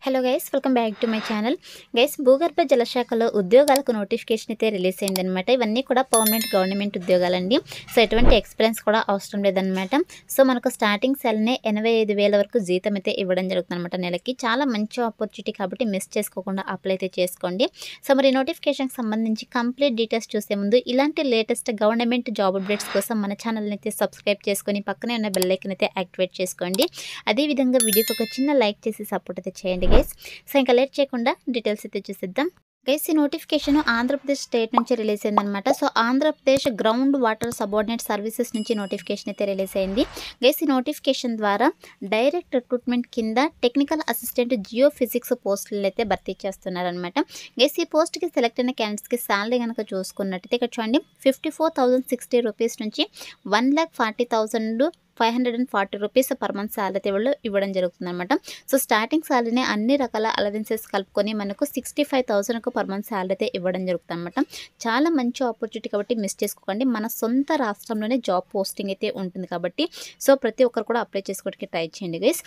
Hello guys, welcome back to my channel. Guys, భూగర్భ జలశాఖలో ఉద్యోగాలకు notification అయితే రిలీజ్ అయిందనమాట. ఇవన్నీ కూడా పర్మనెంట్ గవర్నమెంట్ ఉద్యోగాలండి. సో ఎటువంటి ఎక్స్పీరియన్స్ కూడా అవసరం లేదనమాట. సో మనకు స్టార్టింగ్ సాలరీ 85,000 వరకు జీతం అయితే ఇవ్వడం జరుగుతుంది అనమాట నెలకి. చాలా మంచి ఆపర్చునిటీ కాబట్టి మిస్ చేసుకోకుండా అప్లై అయితే చేసుకోండి. సో మరి నోటిఫికేషన్కి సంబంధించి కంప్లీట్ డీటెయిల్స్ చూసే ముందు ఇలాంటి లేటెస్ట్ గవర్నమెంట్ జాబ్ అప్డేట్స్ కోసం మన ఛానల్ని అయితే సబ్స్క్రైబ్ చేసుకొని పక్కనే ఉన్న బెల్ ఐకాన్ అయితే యాక్టివేట్ చేసుకోండి. అదేవిధంగా వీడియోకి ఒక చిన్న లైక్ చేసి సపోర్ట్ అయితే చేయండి గైస్. సో ఇంకా లేట్ చేయకుండా డీటెయిల్స్ అయితే చూసిద్దాం. గైస్, ఈ నోటిఫికేషన్ ఆంధ్రప్రదేశ్ స్టేట్ నుంచి రిలీజ్ అయిందనమాట. So Andhra Pradesh ground water subordinate services నుంచి నోటిఫికేషన్ అయితే రిలీజ్ అయింది. గైస్, ఈ నోటిఫికేషన్ ద్వారా డైరెక్ట్ రిక్రూట్మెంట్ కింద టెక్నికల్ అసిస్టెంట్ జియో ఫిజిక్స్ పోస్టులు అయితే భర్తీ చేస్తున్నారనమాట. గైస్, ఈ పోస్ట్కి సెలెక్ట్ అయిన క్యాండిడేట్స్కి శాలరీ కనుక చూసుకున్నట్టయితే ఇక్కడ చూడండి 54,060 రూపీస్ నుంచి 1,40,540 రూపీస్ పర్ మంత్ శాలరీ వాళ్ళు ఇవ్వడం జరుగుతుంది అనమాట. సో స్టార్టింగ్ శాలరీని అన్ని రకాల అలవెన్సెస్ కలుపుకొని మనకు 65,000 పర్ మంత్ శాలరీ అయితే ఇవ్వడం జరుగుతుంది అనమాట. చాలా మంచి ఆపర్చునిటీ కాబట్టి మిస్ చేసుకోకండి. మన సొంత రాష్ట్రంలోనే జాబ్ పోస్టింగ్ అయితే ఉంటుంది కాబట్టి సో ప్రతి ఒక్కరు కూడా అప్లై చేసుకోవడానికి ట్రై చేయండి గైస్.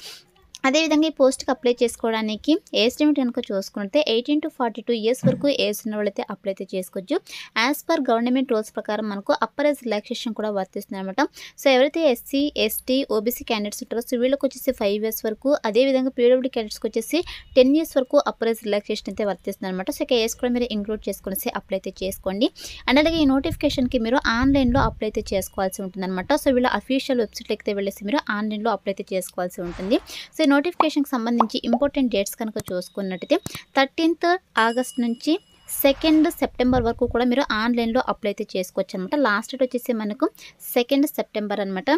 అదేవిధంగా ఈ పోస్ట్కి అప్లై చేసుకోవడానికి ఏజ్ లిమిట్ కనుక చూసుకుంటే 18 to 42 ఇయర్స్ వరకు ఏజ్ ఉన్న వాళ్ళైతే అప్లై అయితే చేసుకోవచ్చు. యాజ్ పర్ గవర్నమెంట్ రూల్స్ ప్రకారం మనకు అప్పర్ ఏజ్ రిలాక్సేషన్ కూడా వర్తిస్తుంది అనమాట. సో ఎవరైతే ఎస్సీ, ఎస్టీ, ఓబీసీ క్యాండిడేట్స్ ఉంటారో సో వీళ్ళకి వచ్చేసి 5 ఇయర్స్ వరకు, అదేవిధంగా పీడబ్ల్యూడీ క్యాండిడేట్స్కి వచ్చేసి 10 ఇయర్స్ వరకు అప్పర్ ఏజ్ రిలాక్సేషన్ అయితే వర్తిస్తుంది అనమాట. సో ఇక ఏజ్ కూడా మీరు ఇంక్లూడ్ చేసుకునేసి అప్లై అయితే చేసుకోండి. అండ్ అలాగే ఈ నోటిఫికేషన్కి మీరు ఆన్లైన్లో అప్లై అయితే చేసుకోవాల్సి ఉంటుంది అనమాట. సో వీళ్ళ అఫీషియల్ వెబ్సైట్కి అయితే వెళ్ళేసి మీరు ఆన్లైన్లో అప్లై అయితే చేసుకోవాల్సి ఉంటుంది. సో నోటిఫికేషన్కి సంబంధించి ఇంపార్టెంట్ డేట్స్ కనుక చూసుకున్నట్టయితే 13th ఆగస్ట్ నుంచి 2nd సెప్టెంబర్ వరకు కూడా మీరు ఆన్లైన్లో అప్లై అయితే చేసుకోవచ్చు అనమాట. లాస్ట్ డేట్ వచ్చేసి మనకు 2nd సెప్టెంబర్ అనమాట.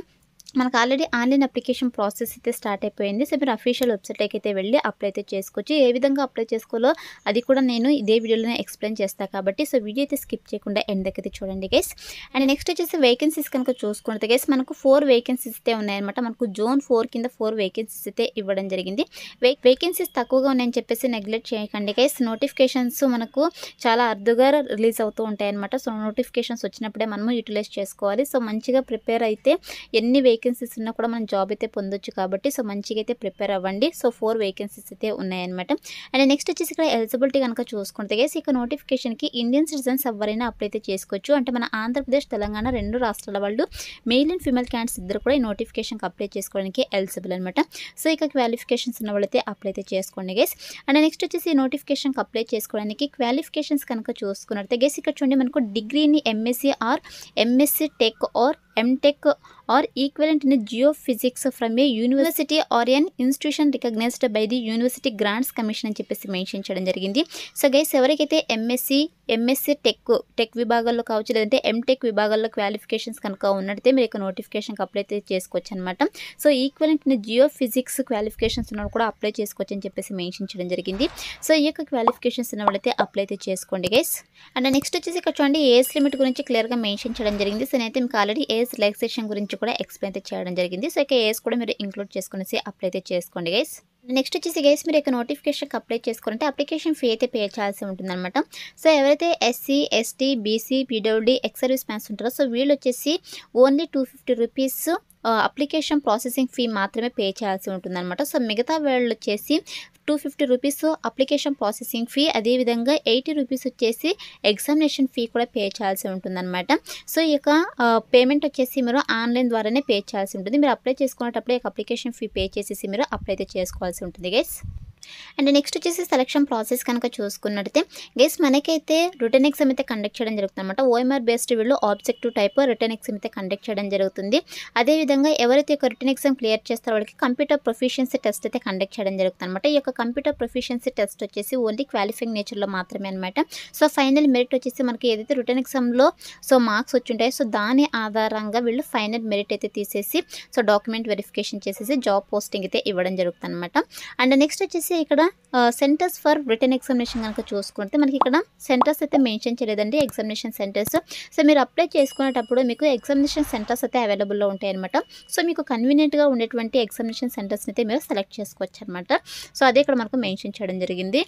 మనకు ఆల్రెడీ ఆన్లైన్ అప్లికేషన్ ప్రాసెస్ అయితే స్టార్ట్ అయిపోయింది. సో మీరు అఫీషియల్ వెబ్సైట్కి అయితే వెళ్ళి అప్లై అయితే చేసుకోవచ్చు. ఏ విధంగా అప్లై చేసుకోవాలో అది కూడా నేను ఇదే వీడియోలోనే ఎక్స్ప్లెయిన్ చేస్తాను కాబట్టి సో వీడియో అయితే స్కిప్ చేయకుండా ఎండ్ దగ్గర అయితే చూడండి గైస్. అండ్ నెక్స్ట్ వచ్చేసి వేకెన్సీస్ కనుక చూసుకుంటే గైస్ మనకు 4 వేకెన్సీస్ అయితే ఉన్నాయన్నమాట. మనకు జోన్ 4 కింద 4 వేకెన్సీస్ అయితే ఇవ్వడం జరిగింది. వేకెన్సీస్ తక్కువగా ఉన్నాయని చెప్పేసి నెగ్లెక్ట్ చేయకండి గైస్. నోటిఫికేషన్స్ మనకు చాలా అరుదుగా రిలీజ్ అవుతూ ఉంటాయి అనమాట. సో నోటిఫికేషన్స్ వచ్చినప్పుడే మనము యూటిలైజ్ చేసుకోవాలి. సో మంచిగా ప్రిపేర్ అయితే ఎన్ని వేకెన్సీస్ ఉన్నా కూడా మనం జాబ్ అయితే పొందొచ్చు కాబట్టి సో మంచిగా అయితే ప్రిపేర్ అవ్వండి. సో 4 వేకెన్సీస్ అయితే ఉన్నాయన్నమాట. అండ్ నెక్స్ట్ వచ్చేసి ఇక్కడ ఎలిజిబిలిటీ కనుక చూసుకుంటే గైస్ ఇక నోటిఫికేషన్కి ఇండియన్ సిటిజన్స్ ఎవరైనా అప్లై అయితే చేసుకోవచ్చు. అంటే మన ఆంధ్రప్రదేశ్, తెలంగాణ 2 రాష్ట్రాల వాళ్ళు మెయిల్ అండ్ ఫీమేల్ క్యాండిడేట్స్ ఇద్దరు కూడా ఈ నోటిఫికేషన్కి అప్లై చేసుకోవడానికి ఎలిజిబుల్ అనమాట. సో ఇక క్వాలిఫికేషన్స్ ఉన్న వాళ్ళైతే అప్లై అయితే చేసుకోండి గైస్. అండ్ నెక్స్ట్ వచ్చేసి ఈ నోటిఫికేషన్కి అప్లై చేసుకోవడానికి క్వాలిఫికేషన్స్ కనుక చూసుకున్నట్లయితే గైస్ ఇక్కడ చూడండి మనకు డిగ్రీని MSc or MSc tech or MTech or equivalent in geophysics from a university or an institution recognized by the University Grants Commission అని చెప్పేసి మెన్షన్ చేయడం జరిగింది. సో గైస్ ఎవరికైతే ఎంఎస్సీ టెక్ విభాగాల్లో కావచ్చు లేదంటే ఎంటెక్ విభాగాల్లో క్వాలిఫికేషన్స్ కనుక ఉన్నట్టయితే మీరు ఇక నోటిఫికేషన్కి అప్లై అయితే చేసుకోవచ్చు అనమాట. So equivalent in geophysics qualifications ఉన్న కూడా అప్లై చేసుకోవచ్చు అని చెప్పేసి మెన్షన్ చేయడం జరిగింది. సో ఈ యొక్క క్వాలిఫికేషన్స్ ఉన్న వాళ్ళైతే అప్లై అయితే చేసుకోండి గైస్. అండ్ నెక్స్ట్ వచ్చేసి ఇక్కడ చూడండి ఏజ్ లిమిట్ గురించి క్లియర్గా మెన్షన్ చేయడం జరిగింది. సో నేనైతే మీకు ఆల్రెడీ ఏజ్ రిలాక్సేషన్ గురించి కూడా ఎక్స్ప్లెయిన్ అయితే చేయడం జరిగింది. సో ఇక ఏజ్ కూడా మీరు ఇంక్లూడ్ చేసుకునేసి అప్లై అయితే చేసుకోండి గైస్. నెక్స్ట్ వచ్చేసి గైస్ మీరు ఇక నోటిఫికేషన్కి అప్లై చేసుకుంటే అప్లికేషన్ ఫీ అయితే పే చేయాల్సి ఉంటుందన్నమాట. సో ఎవరైతే SC, ST, BC, PWD, ex service man's ఉంటారో సో వీళ్ళు వచ్చేసి only 250 rupees application processing fee మాత్రమే పే చేయాల్సి ఉంటుందన్నమాట. సో మిగతా వాళ్ళు వచ్చేసి 250 రూపీస్ అప్లికేషన్ ప్రాసెసింగ్ ఫీ, అదేవిధంగా 80 రూపీస్ వచ్చేసి ఎగ్జామినేషన్ ఫీ కూడా పే చేయాల్సి ఉంటుందన్నమాట. సో ఈ యొక్క పేమెంట్ వచ్చేసి మీరు ఆన్లైన్ ద్వారానే పే చేయాల్సి ఉంటుంది. మీరు అప్లై చేసుకునేటప్పుడు అప్లికేషన్ ఫీ పే చేసేసి మీరు అప్లై అయితే చేసుకోవాల్సి ఉంటుంది గైస్. అండ్ నెక్స్ట్ వచ్చేసి సెలక్షన్ ప్రాసెస్ కనుక చూసుకున్నట్టయితే గైస్ మనకైతే రిటర్న్ ఎగ్జామ్ అయితే కండక్ట్ చేయడం జరుగుతుంది అనమాట. ఓఎంఆర్ బేస్డ్ వీళ్ళు ఆబ్జెక్టివ్ టైప్ రిటర్న్ ఎగ్జామ్ అయితే కండక్ట్ చేయడం జరుగుతుంది. అదేవిధంగా ఎవరైతే ఒక రిటర్న్ ఎగ్జామ్ క్లియర్ చేస్తారో వాళ్ళకి కంప్యూటర్ ప్రొఫిషియన్సీ టెస్ట్ అయితే కండక్ట్ చేయడం జరుగుతుంది అనమాట. ఈ యొక్క కంప్యూటర్ ప్రొఫిషియన్సీ టెస్ట్ వచ్చేసి ఓన్లీ క్వాలిఫైయింగ్ నేచర్లో మాత్రమే అనమాట. సో ఫైనల్ మెరిట్ వచ్చేసి మనకి ఏదైతే రిటర్న్ ఎగ్జామ్లో సో మార్క్స్ వచ్చి ఉంటాయో సో దాని ఆధారంగా వీళ్ళు ఫైనల్ మెరిట్ అయితే తీసేసి సో డాక్యుమెంట్ వెరిఫికేషన్ చేసేసి జాబ్ పోస్టింగ్ అయితే ఇవ్వడం జరుగుతుంది అనమాట. అండ్ నెక్స్ట్ వచ్చేసి ఇక్కడ సెంటర్స్ ఫర్ రిటర్న్ ఎగ్జామినేషన్ కనుక చూసుకుంటే మనకి ఇక్కడ సెంటర్స్ అయితే మెన్షన్ చేయలేదండి, ఎగ్జామినేషన్ సెంటర్స్. సో మీరు అప్లై చేసుకునేటప్పుడు మీకు ఎగ్జామినేషన్ సెంటర్స్ అయితే అవైలబుల్లో ఉంటాయి అనమాట. సో మీకు కన్వీనియంట్గా ఉండేటువంటి ఎగ్జామినేషన్ సెంటర్స్ని అయితే మీరు సెలెక్ట్ చేసుకోవచ్చు అనమాట. సో అదే ఇక్కడ మనకు మెన్షన్ చేయడం జరిగింది.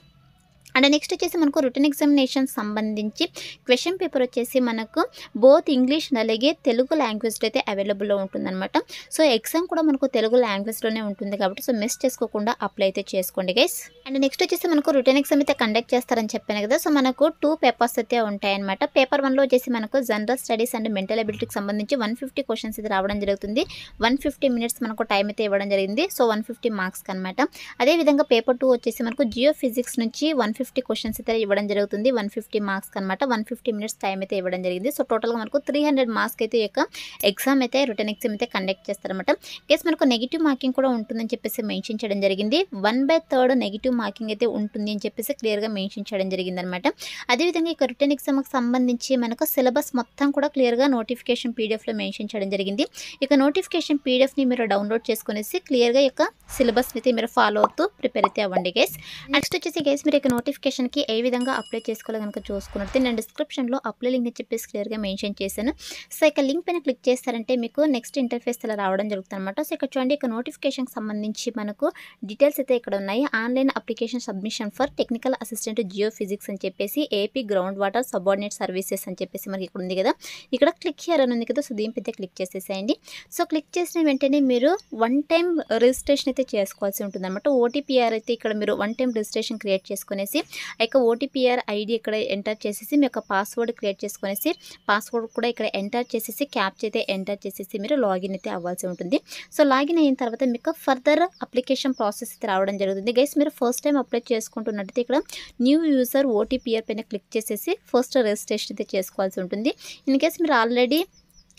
అండ్ నెక్స్ట్ వచ్చేసి మనకు రిటర్న్ ఎగ్జామినేషన్ సంబంధించి క్వశ్చన్ పేపర్ వచ్చేసి మనకు బోత్ ఇంగ్లీష్ అలాగే తెలుగు లాంగ్వేజ్లో అయితే అవైలబుల్లో ఉంటుందన్నమాట. సో ఎగ్జామ్ కూడా మనకు తెలుగు లాంగ్వేజ్లోనే ఉంటుంది కాబట్టి సో మిస్ చేసుకోకుండా అప్లై అయితే చేసుకోండి గైస్. అండ్ నెక్స్ట్ వచ్చేసి మనకు రిటర్న్ ఎగ్జామ్ అయితే కండక్ట్ చేస్తారని చెప్పాను కదా. సో మనకు 2 పేపర్స్ అయితే ఉంటాయన్నమాట. పేపర్ 1లో వచ్చేసి మనకు జనరల్ స్టడీస్ అండ్ మెంటల్ ఎబిలిటీకి సంబంధించి 150 క్వశ్చన్స్ అయితే రావడం జరుగుతుంది. 150 మినిట్స్ మనకు టైం అయితే ఇవ్వడం జరిగింది. సో 150 మార్క్స్కి అనమాట. అదేవిధంగా పేపర్ 2 వచ్చేసి మనకు జియో ఫిజిక్స్ నుంచి 150 క్వశ్చన్స్ అయితే ఇవ్వడం జరుగుతుంది. 150 మార్క్స్కి అనమాట. 150 మినిట్స్ టైం అయితే ఇవ్వడం జరిగింది. సో టోటల్గా మనకు 300 మార్క్స్కి అయితే ఈ యొక్క ఎగ్జామ్ అయితే రిటర్న్ ఎగ్జామ్ అయితే కండక్ట్ చేస్తారనమాట. కేసు మనకు నెగిటివ్ మార్కింగ్ కూడా ఉంటుందని చెప్పేసి మెన్షన్ చేయడం జరిగింది. 1/3 నెగిటివ్ మార్కింగ్ అయితే ఉంటుంది అని చెప్పేసి క్లియర్గా మెన్షన్ చేయడం జరిగిందనమాట. అదేవిధంగా ఇక రిటర్న్ ఎగ్జామ్కి సంబంధించి మనకు సిలబస్ మొత్తం కూడా క్లియర్గా నోటిఫికేషన్ పీడిఎఫ్లో మెన్షన్ చేయడం జరిగింది. ఇక నోటిఫికేషన్ పీడిఎఫ్ని మీరు డౌన్లోడ్ చేసుకునేసి క్లియర్గా ఇక సిలబస్ అయితే మీరు ఫాలో అవుతూ ప్రిపేర్ అయితే అవ్వండి గైస్. నెక్స్ట్ వచ్చేసి గైస్ మీరు ఇక నోటిఫికేషన్కి ఏ విధంగా అప్లై చేసుకోవాలో కనుక చూసుకున్నట్టు నేను డిస్క్రిప్షన్లో అప్లై లింక్ చెప్పేసి క్లియర్గా మెన్షన్ చేశాను. సో ఇక లింక్ పైన క్లిక్ చేస్తారంటే మీకు నెక్స్ట్ ఇంటర్ఫేస్ అలా రావడం జరుగుతుంది అనమాట. సో ఇక్కడ చూడండి ఇక నోటిఫికేషన్కి సంబంధించి మనకు డీటెయిల్స్ అయితే ఇక్కడ ఉన్నాయి. Online application submission for technical assistant Jio physics అని చెప్పేసి AP ground water subordinate services అని చెప్పేసి మనకి ఇక్కడ ఉంది కదా. ఇక్కడ క్లిక్ హియర్ అని ఉంది కదా. సో దీనిపైతే క్లిక్ చేసేసేయండి. సో క్లిక్ చేసిన వెంటనే మీరు 1 టైం రిజిస్ట్రేషన్ అయితే చేసుకోవాల్సి ఉంటుంది అనమాట. ఓటీపీఆర్ అయితే ఇక్కడ మీరు 1 టైం రిజిస్ట్రేషన్ క్రియేట్ చేసుకునేసి ఆ యొక్క ఓటీపీఆర్ ఐడి ఇక్కడ ఎంటర్ చేసేసి మీ యొక్క పాస్వర్డ్ క్రియేట్ చేసుకునేసి పాస్వర్డ్ కూడా ఇక్కడ ఎంటర్ చేసేసి క్యాప్చా అయితే ఎంటర్ చేసేసి మీరు లాగిన్ అయితే అవ్వాల్సి ఉంటుంది. సో లాగిన్ అయిన తర్వాత మీకు ఫర్దర్ అప్లికేషన్ ప్రాసెస్ అయితే రావడం జరుగుతుంది గైస్. మీరు ఫస్ట్ టైం అప్లై చేసుకుంటున్నట్టయితే ఇక్కడ న్యూ యూజర్ ఓటీపీఆర్ పైన క్లిక్ చేసేసి ఫస్ట్ రిజిస్ట్రేషన్ అయితే చేసుకోవాల్సి ఉంటుంది. ఇన్ కేస్ మీరు ఆల్రెడీ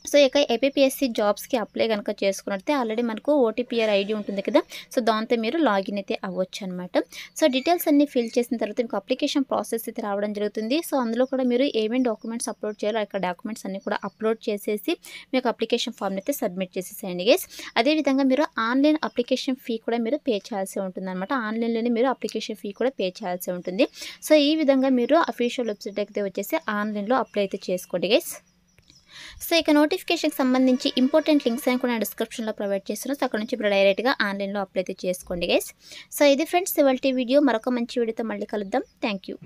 సో ఇక ఏపీఎస్సీ జాబ్స్కి అప్లై కనుక చేసుకున్నట్టే ఆల్రెడీ మనకు ఓటీపీఆర్ ఐడి ఉంటుంది కదా. సో దాంతో మీరు లాగిన్ అయితే అవ్వచ్చు అనమాట. సో డీటెయిల్స్ అన్ని ఫిల్ చేసిన తర్వాత మీకు అప్లికేషన్ ప్రాసెస్ అయితే రావడం జరుగుతుంది. సో అందులో కూడా మీరు ఏమేమి డాక్యుమెంట్స్ అప్లోడ్ చేయాలో ఇక్కడ డాక్యుమెంట్స్ అన్ని కూడా అప్లోడ్ చేసేసి మీకు అప్లికేషన్ ఫామ్ అయితే సబ్మిట్ చేసేసేయండి గైస్. అదేవిధంగా మీరు ఆన్లైన్ అప్లికేషన్ ఫీ కూడా మీరు పే చేయాల్సి ఉంటుంది అనమాట. ఆన్లైన్లోనే మీరు అప్లికేషన్ ఫీ కూడా పే చేయాల్సి ఉంటుంది. సో ఈ విధంగా మీరు అఫీషియల్ వెబ్సైట్ అయితే వచ్చేసి ఆన్లైన్లో అప్లై అయితే చేసుకోండి గైస్. సో ఇక నోటిఫికేషన్కి సంబంధించి ఇంపార్టెంట్ లింక్స్ అని కూడా నేను డిస్క్రిప్షన్లో ప్రొవైడ్ చేస్తున్నాను. సో అక్కడ నుంచి ఇప్పుడు డైరెక్ట్గా ఆన్లైన్లో అప్లై అయితే చేసుకోండి గైస్. సో ఇది ఫ్రెండ్స్ ఇవాల్టి వీడియో. మరొక మంచి వీడియోతో మళ్ళీ కలుద్దాం. Thank you.